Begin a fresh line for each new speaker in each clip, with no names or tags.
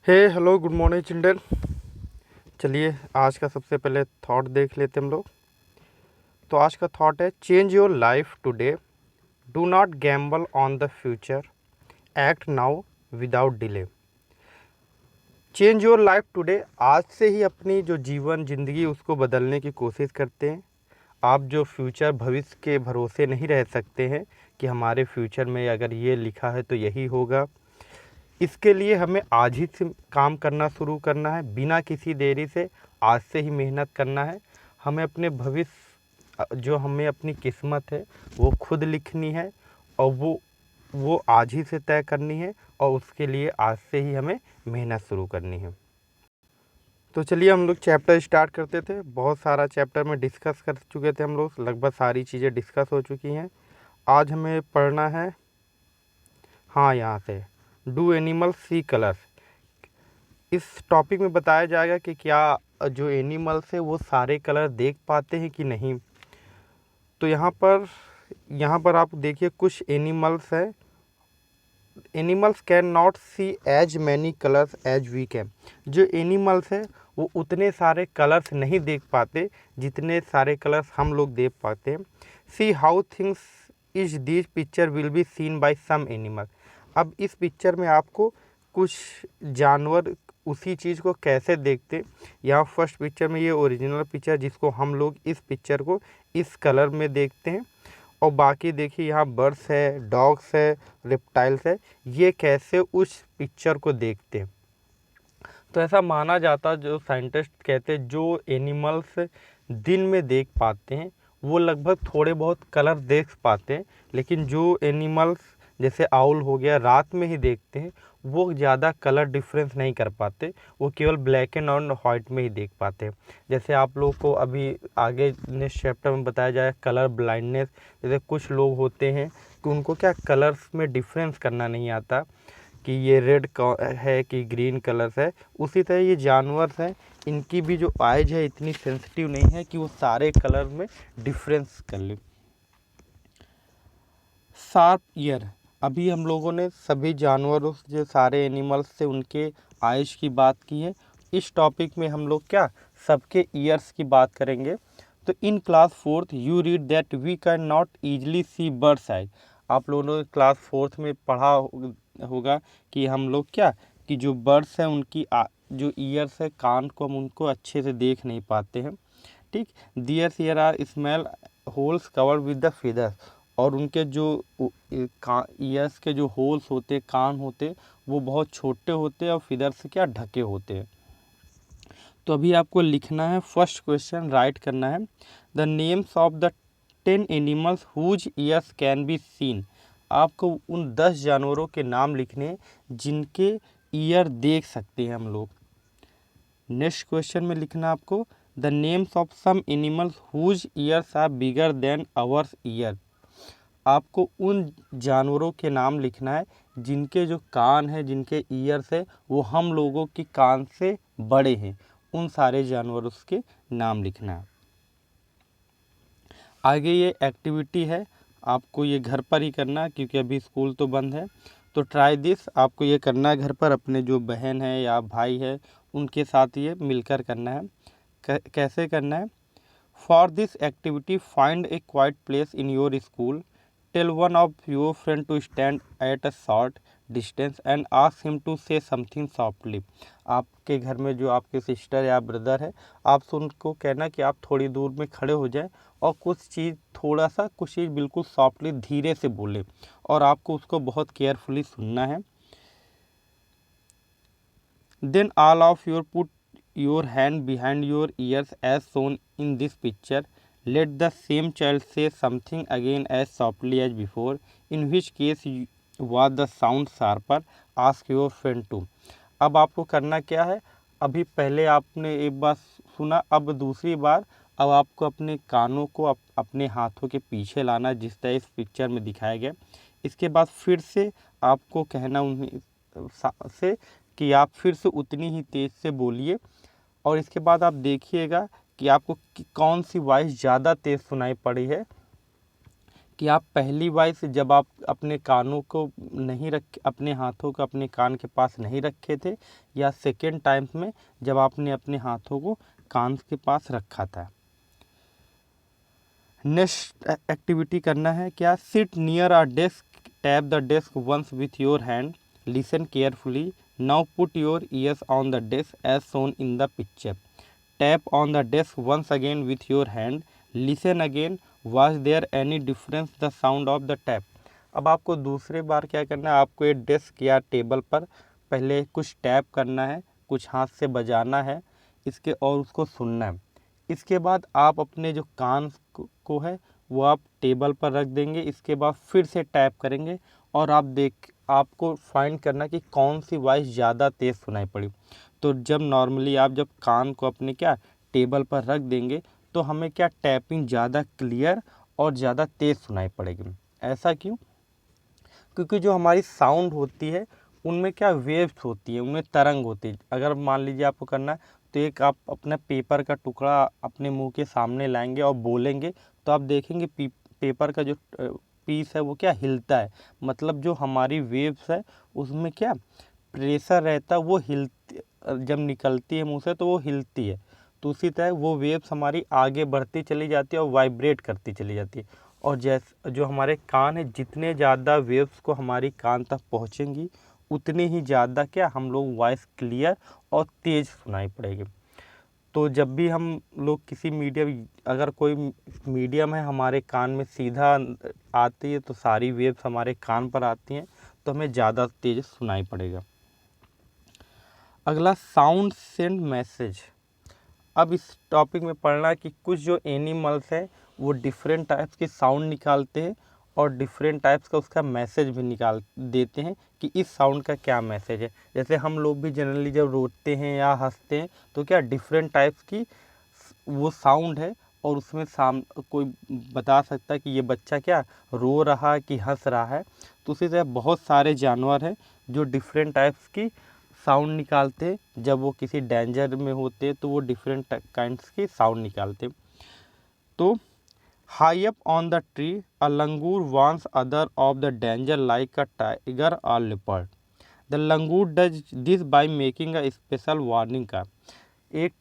हे hello good morning children. चलिए आज का सबसे पहले थॉट देख लेते हम लोग। तो आज का थॉट है change your life today, do not Gamble on the future, act now without delay. Change your life today, आज से ही अपनी जो जीवन ज़िंदगी उसको बदलने की कोशिश करते हैं। आप जो फ्यूचर भविष्य के भरोसे नहीं रह सकते हैं कि हमारे फ्यूचर में अगर ये लिखा है तो यही होगा। इसके लिए हमें आज ही से काम करना शुरू करना है, बिना किसी देरी से आज से ही मेहनत करना है। हमें अपने भविष्य जो हमें अपनी किस्मत है वो खुद लिखनी है और वो आज ही से तय करनी है और उसके लिए आज से ही हमें मेहनत शुरू करनी है। तो चलिए हम लोग चैप्टर स्टार्ट करते थे। बहुत सारा चैप्टर में डिस्कस कर चुके थे हम लोग, लगभग सारी चीज़ें डिस्कस हो चुकी हैं। आज हमें पढ़ना है, हाँ यहाँ से डू एनिमल सी कलर्स। इस टॉपिक में बताया जाएगा कि क्या जो एनिमल्स है वो सारे कलर देख पाते हैं कि नहीं। तो यहाँ पर आप देखिए कुछ एनिमल्स है। Animals can not see as many colours as we can. जो एनिमल्स है वो उतने सारे कलर्स नहीं देख पाते जितने सारे कलर्स हम लोग देख पाते हैं। See how things is this picture will be seen by some animal. अब इस पिक्चर में आपको कुछ जानवर उसी चीज़ को कैसे देखते। यहाँ फर्स्ट पिक्चर में ये ओरिजिनल पिक्चर जिसको हम लोग इस पिक्चर को इस कलर में देखते हैं, और बाकी देखिए यहाँ बर्ड्स है, डॉग्स है, रेप्टाइल्स है, ये कैसे उस पिक्चर को देखते हैं। तो ऐसा माना जाता, जो साइंटिस्ट कहते हैं जो एनिमल्स दिन में देख पाते हैं वो लगभग थोड़े बहुत कलर देख पाते हैं, लेकिन जो एनिमल्स जैसे आउल हो गया रात में ही देखते हैं वो ज़्यादा कलर डिफरेंस नहीं कर पाते, वो केवल ब्लैक एंड और वाइट में ही देख पाते हैं। जैसे आप लोग को अभी आगे नेक्स्ट चैप्टर में बताया जाए कलर ब्लाइंडनेस। जैसे कुछ लोग होते हैं कि उनको क्या कलर्स में डिफरेंस करना नहीं आता कि ये रेड है कि ग्रीन कलर्स है। उसी तरह ये जानवर हैं, इनकी भी जो आइज है इतनी सेंसिटिव नहीं है कि वो सारे कलर में डिफरेंस कर ले। शार्प ईयर, अभी हम लोगों ने सभी जानवरों जो सारे एनिमल्स से उनके आइज की बात की है। इस टॉपिक में हम लोग क्या सबके ईयर्स की बात करेंगे। तो in class fourth you read that we can not easily see birds eye. आप लोगों ने क्लास फोर्थ में पढ़ा होगा कि हम लोग क्या कि जो बर्ड्स हैं उनकी जो ईयर्स है कान को हम उनको अच्छे से देख नहीं पाते हैं। ठीक, there ear are small holes covered with the feathers. और उनके जो ईयर्स के जो होल्स होते कान होते वो बहुत छोटे होते हैं और फिदर से क्या ढके होते हैं। तो अभी आपको लिखना है, फर्स्ट क्वेश्चन राइट करना है, the names of the 10 animals whose ears can be seen. आपको उन 10 जानवरों के नाम लिखने हैं जिनके ईयर देख सकते हैं हम लोग। नेक्स्ट क्वेश्चन में लिखना आपको the names of some animals whose ears are bigger than ours ear. आपको उन जानवरों के नाम लिखना है जिनके जो कान है, जिनके ईयर्स है वो हम लोगों की कान से बड़े हैं। उन सारे जानवरों के नाम लिखना है। आगे ये एक्टिविटी है, आपको ये घर पर ही करना है क्योंकि अभी स्कूल तो बंद है। तो ट्राई दिस, आपको ये करना है घर पर, अपने जो बहन है या भाई है उनके साथ ये मिलकर करना है। कैसे करना है? For this activity find a quiet place in your school, tell one of your friend to stand at a short distance and ask him to say something softly. आपके घर में जो आपके सिस्टर या ब्रदर है, आपसे उनको कहना कि आप थोड़ी दूर में खड़े हो जाएं और कुछ चीज़ बिल्कुल सॉफ्टली धीरे से बोले और आपको उसको बहुत केयरफुली सुनना है। Then all of your put your hand behind your ears as shown in this picture. Let the same child say something again as softly as before, in which case was the sound sharper. Ask your friend to. अब आपको करना क्या है, अभी पहले आपने एक बार सुना, अब दूसरी बार अब आपको अपने कानों को अपने हाथों के पीछे लाना जिस तरह इस पिक्चर में दिखाया गया। इसके बाद फिर से आपको कहना उन्हें से कि आप फिर से उतनी ही तेज़ से बोलिए और इसके बाद आप देखिएगा कि आपको कौन सी वॉइस ज़्यादा तेज़ सुनाई पड़ी है, कि आप पहली वॉइस जब आप अपने कानों को नहीं रख अपने हाथों को अपने कान के पास नहीं रखे थे, या सेकेंड टाइम में जब आपने अपने हाथों को कान के पास रखा था। नेक्स्ट एक्टिविटी करना है क्या, sit near a desk, tap the desk once with your hand, listen carefully, now put your ears on the desk as shown in the picture, tap on the desk once again with your hand, listen again, was there any difference the sound of the tap. अब आपको दूसरे बार क्या करना है, आपको एक desk या table पर पहले कुछ टैप करना है, कुछ हाथ से बजाना है इसके और उसको सुनना है। इसके बाद आप अपने जो कान को है वो आप टेबल पर रख देंगे। इसके बाद फिर से टैप करेंगे और आपको फाइंड करना कि कौन सी वॉइस ज़्यादा तेज़ सुनाई पड़ी। तो जब नॉर्मली आप जब कान को अपने क्या टेबल पर रख देंगे तो हमें क्या टैपिंग ज़्यादा क्लियर और ज़्यादा तेज़ सुनाई पड़ेगी। ऐसा क्यों? क्योंकि जो हमारी साउंड होती है उनमें क्या वेव्स होती है, उनमें तरंग होती है। अगर मान लीजिए आपको करना है तो एक आप अपना पेपर का टुकड़ा अपने मुंह के सामने लाएंगे और बोलेंगे तो आप देखेंगे पेपर का जो पीस है वो क्या हिलता है। मतलब जो हमारी वेव्स है उसमें क्या प्रेशर रहता है, वो हिलती जब निकलती है मुंह से तो वो हिलती है। तो उसी तरह वो वेव्स हमारी आगे बढ़ती चली जाती है और वाइब्रेट करती चली जाती है। और जैसे जो हमारे कान है जितने ज़्यादा वेव्स को हमारी कान तक पहुँचेंगी उतनी ही ज़्यादा क्या हम लोग वॉइस क्लियर और तेज़ सुनाई पड़ेगी। तो जब भी हम लोग किसी मीडियम अगर कोई मीडियम है हमारे कान में सीधा आती है तो सारी वेव्स हमारे कान पर आती हैं तो हमें ज़्यादा तेज़ सुनाई पड़ेगा। अगला साउंड सेंड मैसेज। अब इस टॉपिक में पढ़ना कि कुछ जो एनिमल्स है वो डिफरेंट टाइप्स के साउंड निकालते हैं और डिफरेंट टाइप्स का उसका मैसेज भी निकाल देते हैं कि इस साउंड का क्या मैसेज है। जैसे हम लोग भी जनरली जब रोते हैं या हंसते हैं तो क्या डिफरेंट टाइप्स की वो साउंड है और उसमें कोई बता सकता है कि ये बच्चा क्या रो रहा है कि हंस रहा है। तो उसी तरह बहुत सारे जानवर हैं जो डिफरेंट टाइप्स की साउंड निकालते हैं। जब वो किसी डेंजर में होते तो वो डिफरेंट काइंड्स की साउंड निकालते। तो high up on the tree a langur warns other of the danger like a tiger और leopard. The langur does this by making a special warning का। एक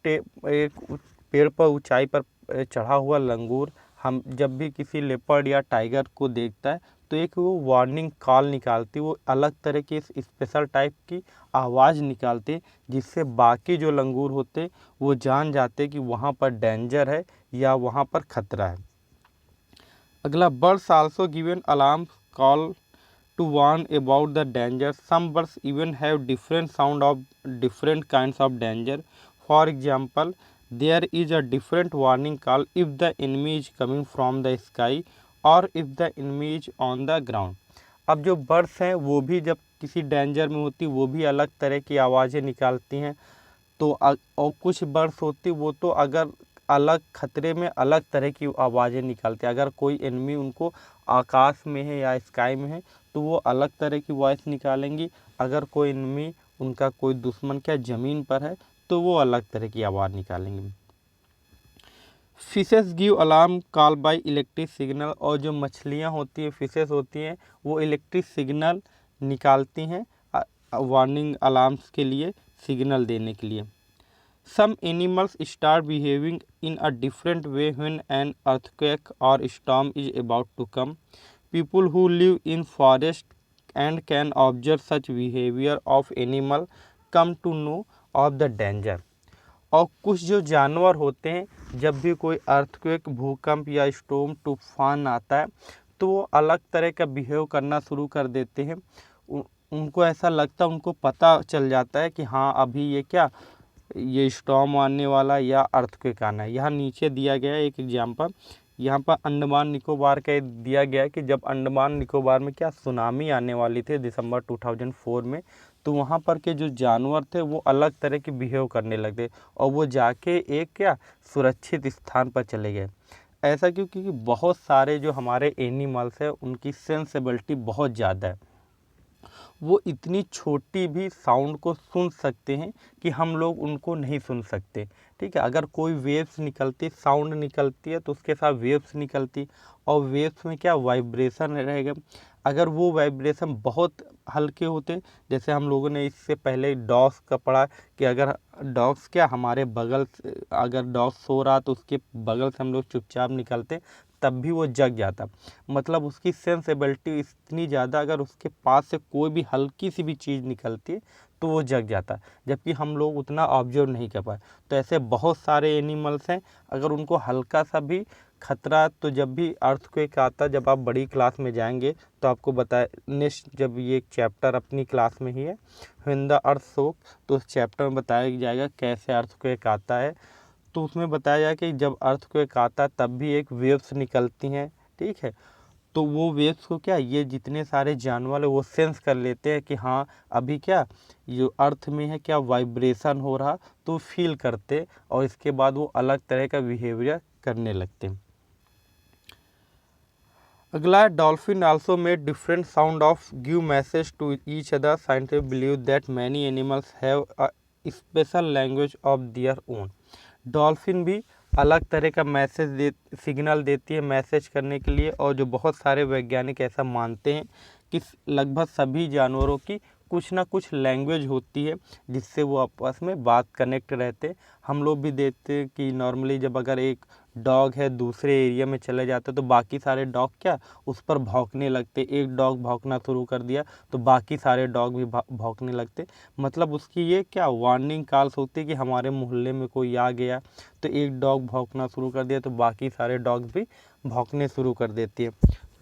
पेड़ पर ऊंचाई पर चढ़ा हुआ लंगूर हम जब भी किसी लेपर्ड या टाइगर को देखता है तो एक वो वार्निंग कॉल निकालती, वो अलग तरह की स्पेशल टाइप की आवाज़ निकालते जिससे बाकी जो लंगूर होते वो जान जाते कि वहाँ पर डेंजर है या वहाँ पर खतरा है। अगला birds also given alarm call to warn about the danger. Some birds even have different sound of different kinds of danger. For example, there is a different warning call if the enemy is coming from the sky or if the enemy is on the ground. अब जो birds हैं वो भी जब किसी danger में होती वो भी अलग तरह की आवाज़ें निकालती हैं। तो और कुछ बर्ड्स होती वो तो अगर अलग खतरे में अलग तरह की आवाज़ें निकालते हैं। अगर कोई एनिमी उनको आकाश में है या स्काई में है तो वो अलग तरह की वॉइस निकालेंगी। अगर कोई एनिमी उनका कोई दुश्मन क्या ज़मीन पर है तो वो अलग तरह की आवाज़ निकालेंगी। Fishes give alarm call by electric signal. और जो मछलियाँ होती हैं फिशेस होती हैं वो इलेक्ट्रिक सिग्नल निकालती हैं वार्निंग अलार्म्स के लिए, सिग्नल देने के लिए। Some animals start behaving in a different way when an earthquake or storm is about to come. People who live in forest and can observe such behavior of animal come to know of the danger. और कुछ जो जानवर होते हैं जब भी कोई earthquake भूकंप या स्टॉर्म तूफान आता है तो वो अलग तरह का बिहेव करना शुरू कर देते हैं। उनको ऐसा लगता है, उनको पता चल जाता है कि हाँ अभी ये स्टॉर्म आने वाला या अर्थक्वेक आना है। यहाँ नीचे दिया गया है एक एग्जांपल, यहाँ पर अंडमान निकोबार का दिया गया है कि जब अंडमान निकोबार में क्या सुनामी आने वाली थी दिसंबर 2004 में, तो वहाँ पर के जो जानवर थे वो अलग तरह के बिहेव करने लगे और वो जाके एक सुरक्षित स्थान पर चले गए। ऐसा क्योंकि बहुत सारे जो हमारे एनिमल्स हैं उनकी सेंसिबिलिटी बहुत ज़्यादा है। वो इतनी छोटी भी साउंड को सुन सकते हैं कि हम लोग उनको नहीं सुन सकते। ठीक है, अगर कोई वेव्स निकलती, साउंड निकलती है तो उसके साथ वेव्स निकलती, और वेव्स में क्या वाइब्रेशन रहेगा। अगर वो वाइब्रेशन बहुत हल्के होते, जैसे हम लोगों ने इससे पहले डॉग्स का पढ़ा कि अगर डॉग्स क्या हमारे बगल से, अगर डॉग सो रहा तो उसके बगल से हम लोग चुपचाप निकलते तब भी वो जग जाता। मतलब उसकी सेंसेबिलिटी इतनी ज़्यादा, अगर उसके पास से कोई भी हल्की सी भी चीज़ निकलती है तो वो जग जाता, जबकि हम लोग उतना ऑब्जर्व नहीं कर पाए। तो ऐसे बहुत सारे एनिमल्स हैं, अगर उनको हल्का सा भी खतरा, तो जब भी अर्थक्वेक आता, जब आप बड़ी क्लास में जाएंगे तो आपको बताए, नेक्स्ट जब ये एक चैप्टर अपनी क्लास में ही है व्हेन द अर्थ शोक, तो उस चैप्टर में बताया जाएगा कैसे अर्थक्वेक आता है। तो उसमें बताया जाए कि जब अर्थक्वेक आता है तब भी एक वेव्स निकलती हैं। ठीक है, तो वो वेव्स को क्या, ये जितने सारे जानवर है वो सेंस कर लेते हैं कि हाँ अभी क्या जो अर्थ में है क्या वाइब्रेशन हो रहा, तो फील करते, और इसके बाद वो अलग तरह का बिहेवियर करने लगते हैं। अगला है dolphin also made different sound of give message to each other. Scientist believe that many animals have a special language of their own. Dolphin भी अलग तरह का मैसेज सिग्नल देती है मैसेज करने के लिए, और जो बहुत सारे वैज्ञानिक ऐसा मानते हैं कि लगभग सभी जानवरों की कुछ ना कुछ लैंग्वेज होती है जिससे वो आपस में बात कनेक्ट रहते। हम लोग भी देखते हैं कि नॉर्मली जब अगर एक डॉग है दूसरे एरिया में चले जाते तो बाकी सारे डॉग क्या उस पर भौंकने लगते। एक डॉग भौंकना शुरू कर दिया तो बाकी सारे डॉग भी भौंकने लगते। मतलब उसकी ये क्या वार्निंग कॉल्स होती है कि हमारे मोहल्ले में कोई आ गया, तो एक डॉग भौंकना शुरू कर दिया तो बाकी सारे डॉग्स भी भौंकने शुरू कर देती है।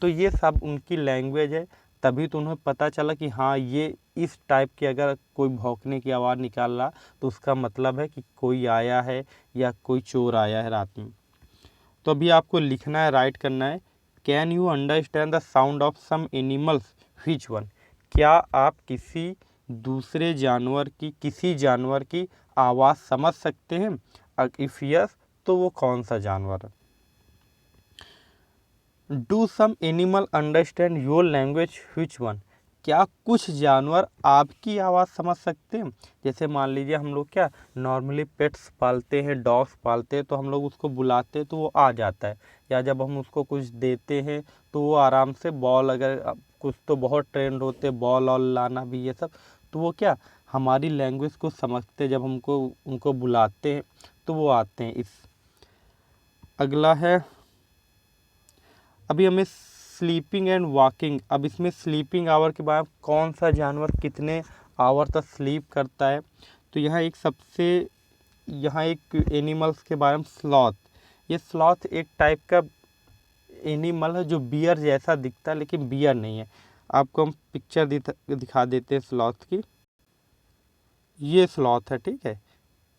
तो ये सब उनकी लैंग्वेज है, तभी तो उन्हें पता चला कि हाँ ये इस टाइप की अगर कोई भौंकने की आवाज़ निकाल रहा तो उसका मतलब है कि कोई आया है या कोई चोर आया है रात में। तो अभी आपको लिखना है, राइट करना है, can you understand the sound of some animals, which one. क्या आप किसी दूसरे जानवर की, किसी जानवर की आवाज़ समझ सकते हैं, इफ़ यस तो वो कौन सा जानवर है। Do some animal understand your language, which one. क्या कुछ जानवर आपकी आवाज़ समझ सकते हैं। जैसे मान लीजिए हम लोग क्या नॉर्मली पेट्स पालते हैं, डॉग्स पालते हैं, तो हम लोग उसको बुलाते हैं तो वो आ जाता है, या जब हम उसको कुछ देते हैं तो वो आराम से बॉल, अगर कुछ तो बहुत ट्रेंड होते हैं बॉल और लाना भी ये सब, तो वो क्या हमारी लैंग्वेज को समझते हैं, जब हमको उनको बुलाते हैं तो वो आते हैं। इस अगला है, अभी हमें स्लीपिंग एंड वॉकिंग, अब इसमें स्लीपिंग आवर के बाद कौन सा जानवर कितने आवर तक स्लीप करता है। तो यहाँ एक सबसे, यहाँ एक एनिमल्स के बारे में स्लॉथ। ये स्लॉथ एक टाइप का एनिमल है जो बियर जैसा दिखता है लेकिन बियर नहीं है। आपको हम पिक्चर दिखा देते हैं स्लॉथ की। ये स्लॉथ है, ठीक है,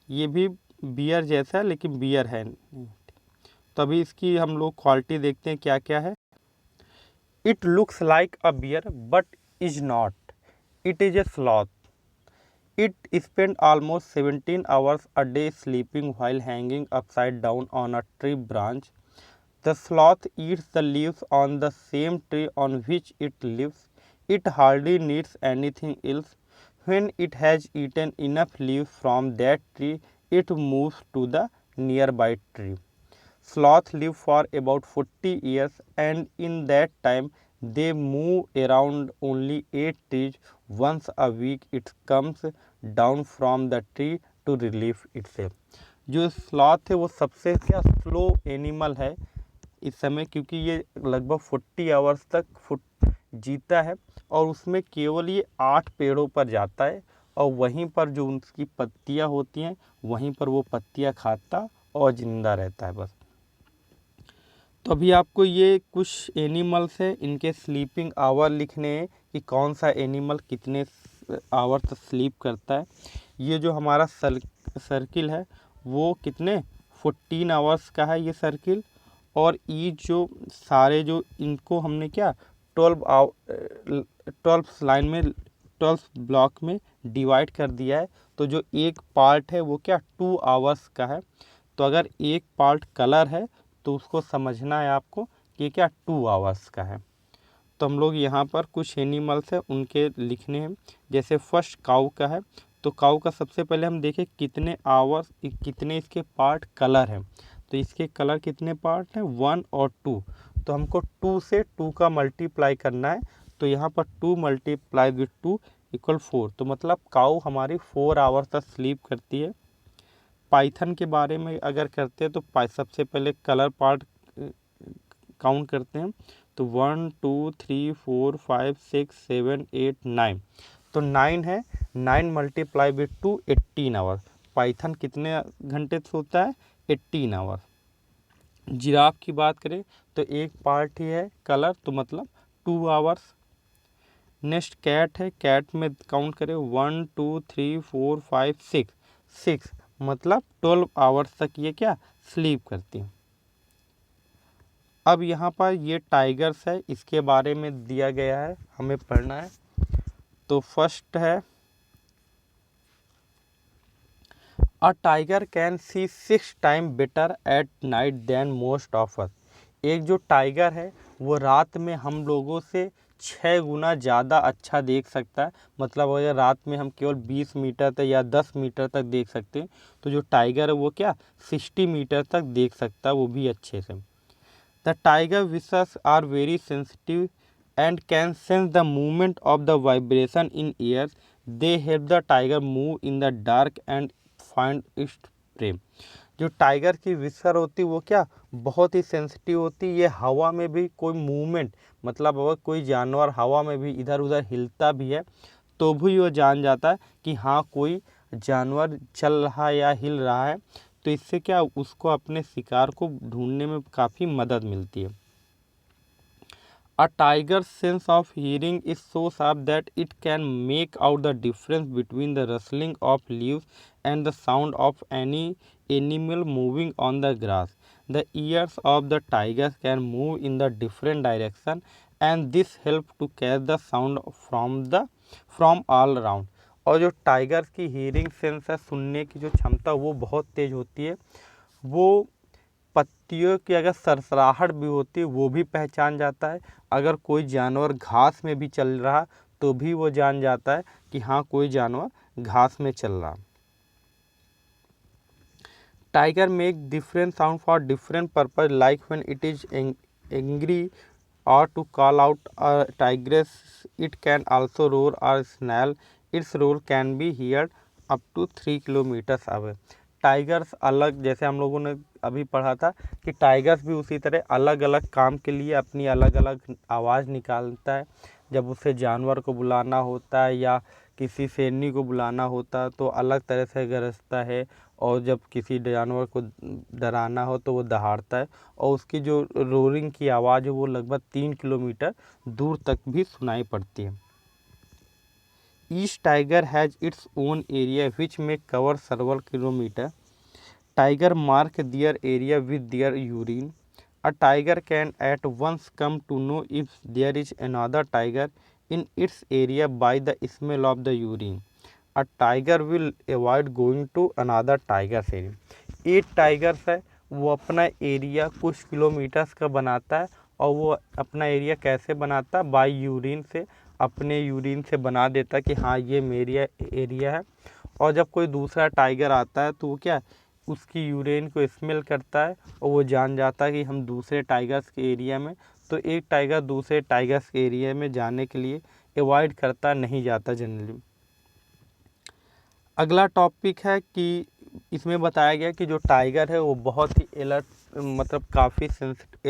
ये भी बियर जैसा है लेकिन बियर है नहीं। तो अभी इसकी हम लोग क्वालिटी देखते हैं क्या क्या है। It looks like a bear but is not. It is a sloth. It spends almost 17 hours a day sleeping while hanging upside down on a tree branch. The sloth eats the leaves on the same tree on which it lives. It hardly needs anything else. When it has eaten enough leaves from that tree, it moves to the nearby tree. Sloths live for about 40 years, and in that time they move around only 8 trees. Once a week it comes down from the tree to relieve itself. जो sloth है वो सबसे क्या slow animal है इस समय, क्योंकि ये लगभग 40 आवर्स तक जीता है, और उसमें केवल ये 8 पेड़ों पर जाता है, और वहीं पर जो उनकी पत्तियां होती हैं वहीं पर वो पत्तियां खाता और ज़िंदा रहता है बस। तो अभी आपको ये कुछ एनिमल्स है, इनके स्लीपिंग आवर लिखने हैं कि कौन सा एनिमल कितने आवर तक स्लीप करता है। ये जो हमारा सर्किल है वो कितने 14 आवर्स का है ये सर्किल, और ये जो सारे जो इनको हमने क्या 12 लाइन में 12 ब्लॉक में डिवाइड कर दिया है। तो जो एक पार्ट है वो क्या 2 आवर्स का है। तो अगर एक पार्ट कलर है तो उसको समझना है आपको कि क्या 2 आवर्स का है। तो हम लोग यहाँ पर कुछ एनिमल्स है उनके लिखने हैं। जैसे फर्स्ट काऊ का है, तो काऊ का सबसे पहले हम देखें कितने आवर्स, कितने इसके पार्ट कलर हैं। तो इसके कलर कितने पार्ट हैं, 1 और 2। तो हमको 2 से 2 का मल्टीप्लाई करना है। तो यहाँ पर 2 मल्टीप्लाई विथ 2 इक्वल 4। तो मतलब काऊ हमारी 4 आवर्स तक स्लीप करती है। पाइथन के बारे में अगर करते हैं तो सबसे पहले कलर पार्ट काउंट करते हैं। तो 1 2 3 4 5 6 7 8 9। तो 9 है, 9 मल्टीप्लाई विथ 2 18 आवर्स। पाइथन कितने घंटे सोता है, 18 आवर्स। जिराफ की बात करें तो एक पार्ट ही है कलर, तो मतलब 2 आवर्स। नेक्स्ट कैट है, कैट में काउंट करें 1 2 3 4 5 6, 6 मतलब 12 आवर्स तक ये क्या स्लीप करती है। अब यहाँ पर ये टाइगर्स है, इसके बारे में दिया गया है, हमें पढ़ना है। तो फर्स्ट है a tiger can see 6 time better at night than most of us. एक जो टाइगर है वो रात में हम लोगों से 6 गुना ज़्यादा अच्छा देख सकता है। मतलब अगर रात में हम केवल 20 मीटर तक या 10 मीटर तक देख सकते हैं, तो जो टाइगर है वो क्या 60 मीटर तक देख सकता है, वो भी अच्छे से। The tiger whistles are very sensitive and can sense the movement of the vibration in air. They help the tiger move in the dark and find its prey. जो टाइगर की विस्पर होती है वो क्या बहुत ही सेंसिटिव होती है। ये हवा में भी कोई मूवमेंट, मतलब अगर कोई जानवर हवा में भी इधर उधर हिलता भी है तो भी वो जान जाता है कि हाँ कोई जानवर चल रहा है या हिल रहा है। तो इससे क्या उसको अपने शिकार को ढूंढने में काफ़ी मदद मिलती है। A tiger sense of hearing is so sharp that it can make out the difference between the rustling of leaves and the sound of any animal moving on the grass. The ears of the tiger can move in the different direction and this help to catch the sound from all around. और जो tiger की hearing sense है, सुनने की जो क्षमता वो बहुत तेज होती है। वो पत्तियों की अगर सरसराहट भी होती है वो भी पहचान जाता है। अगर कोई जानवर घास में भी चल रहा तो भी वो जान जाता है कि हाँ कोई जानवर घास में चल रहा। Tiger make different sound for different purpose like when it is angry or to call out a tigress. It can also roar or snarl. Its roar can be heard up to 3 kilometres away. Tigers अलग, जैसे हम लोगों ने अभी पढ़ा था कि tigers भी उसी तरह अलग अलग काम के लिए अपनी अलग अलग आवाज़ निकालता है। जब उसे जानवर को बुलाना होता है या किसी शेरनी को बुलाना होता है तो अलग तरह से गरजता है, और जब किसी जानवर को डराना हो तो वो दहाड़ता है। और उसकी जो रोरिंग की आवाज़ है वो लगभग 3 किलोमीटर दूर तक भी सुनाई पड़ती है। Each tiger has its own area which may cover several kilometre. Tiger mark their area with their urine. A tiger can at once come to know if there is another tiger in its area by the smell of the urine. A tiger will avoid going to another tiger's area. एक tigers है वो अपना area कुछ kilometres का बनाता है, और वो अपना एरिया कैसे बनाता है, बाय यूरिन से, अपने यूरिन से बना देता है कि हाँ ये मेरा एरिया है। और जब कोई दूसरा टाइगर आता है तो वो क्या उसकी यूरिन को स्मेल करता है और वो जान जाता है कि हम दूसरे टाइगर्स के एरिया में। तो एक टाइगर दूसरे टाइगर्स के एरिया में जाने के लिए अवॉइड करता, नहीं जाता जनरली। अगला टॉपिक है कि इसमें बताया गया कि जो टाइगर है वो बहुत ही अलर्ट, मतलब काफ़ी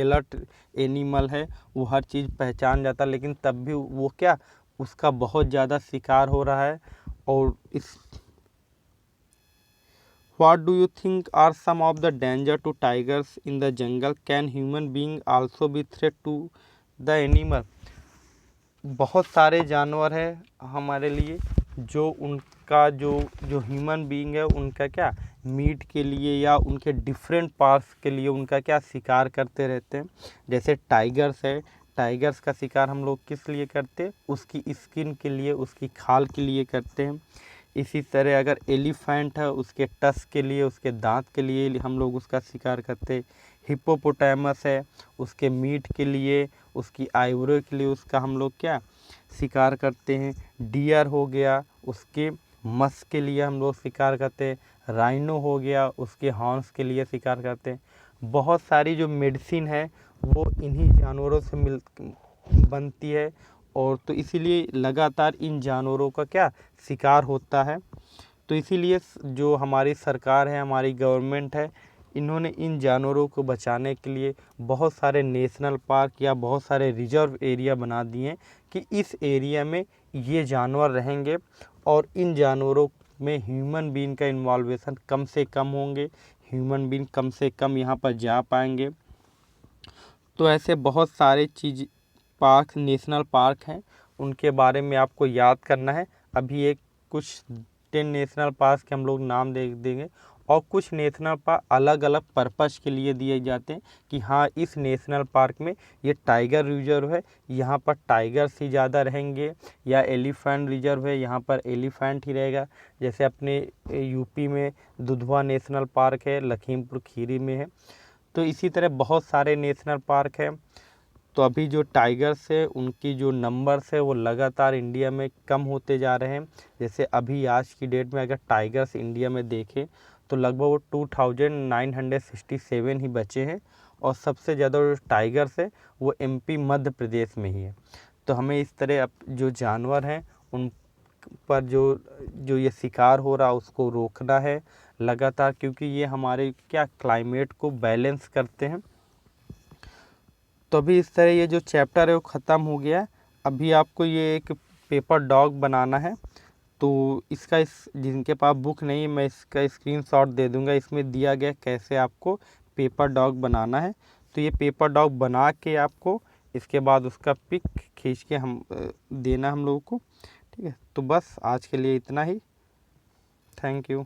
अलर्ट एनिमल है। वो हर चीज़ पहचान जाता है, लेकिन तब भी वो क्या उसका बहुत ज़्यादा शिकार हो रहा है। और इस What do you think are some of the danger to tigers in the jungle? Can human being also be threat to the animal? बहुत सारे जानवर हैं हमारे लिए जो उनका जो जो ह्यूमन बीइंग है उनका क्या मीट के लिए या उनके डिफरेंट पार्ट्स के लिए उनका क्या शिकार करते रहते हैं। जैसे टाइगर्स है, टाइगर्स का शिकार हम लोग किस लिए करते हैं, उसकी स्किन के लिए, उसकी खाल के लिए करते हैं। इसी तरह अगर एलिफेंट है उसके टस के लिए, उसके दांत के लिए हम लोग उसका शिकार करते हैं। हिप्पोपोटामस है, उसके मीट के लिए, उसकी आइवरी के लिए उसका हम लोग क्या शिकार करते हैं। डियर हो गया, उसके मस के लिए हम लोग शिकार करते हैं। राइनो हो गया, उसके हॉर्न्स के लिए शिकार करते हैं। बहुत सारी जो मेडिसिन है वो इन्हीं जानवरों से बनती है, और तो इसीलिए लगातार इन जानवरों का क्या शिकार होता है। तो इसीलिए जो हमारी सरकार है, हमारी गवर्नमेंट है, इन्होंने इन जानवरों को बचाने के लिए बहुत सारे नेशनल पार्क या बहुत सारे रिजर्व एरिया बना दिए हैं कि इस एरिया में ये जानवर रहेंगे और इन जानवरों में ह्यूमन बीइंग का इन्वॉल्वेशन कम से कम होंगे, ह्यूमन बीइंग कम से कम यहाँ पर जा पाएंगे। तो ऐसे बहुत सारे चीज़ पार्क, नेशनल पार्क हैं, उनके बारे में आपको याद करना है। अभी एक कुछ 10 नेशनल पार्क के हम लोग नाम दे देंगे, और कुछ नेशनल पार्क अलग अलग पर्पस के लिए दिए जाते हैं कि हाँ इस नेशनल पार्क में ये टाइगर रिजर्व है, यहाँ पर टाइगर्स ही ज़्यादा रहेंगे, या एलिफेंट रिजर्व है, यहाँ पर एलिफेंट ही रहेगा। जैसे अपने यूपी में दुधवा नेशनल पार्क है, लखीमपुर खीरी में है। तो इसी तरह बहुत सारे नेशनल पार्क हैं। तो अभी जो टाइगर्स है उनकी जो नंबर्स है वो लगातार इंडिया में कम होते जा रहे हैं। जैसे अभी आज की डेट में अगर टाइगर्स इंडिया में देखें तो लगभग वो 2967 ही बचे हैं, और सबसे ज़्यादा जो टाइगर्स है वो एमपी मध्य प्रदेश में ही है। तो हमें इस तरह जो जानवर हैं उन पर जो जो ये शिकार हो रहा उसको रोकना है लगातार, क्योंकि ये हमारे क्या क्लाइमेट को बैलेंस करते हैं। तो अभी इस तरह ये जो चैप्टर है वो ख़त्म हो गया। अभी आपको ये एक पेपर डॉग बनाना है। तो इसका जिनके पास बुक नहीं है मैं इसका स्क्रीनशॉट दे दूंगा, इसमें दिया गया कैसे आपको पेपर डॉग बनाना है। तो ये पेपर डॉग बना के आपको इसके बाद उसका पिक खींच के हम देना हम लोगों को, ठीक है। तो बस आज के लिए इतना ही। Thank you.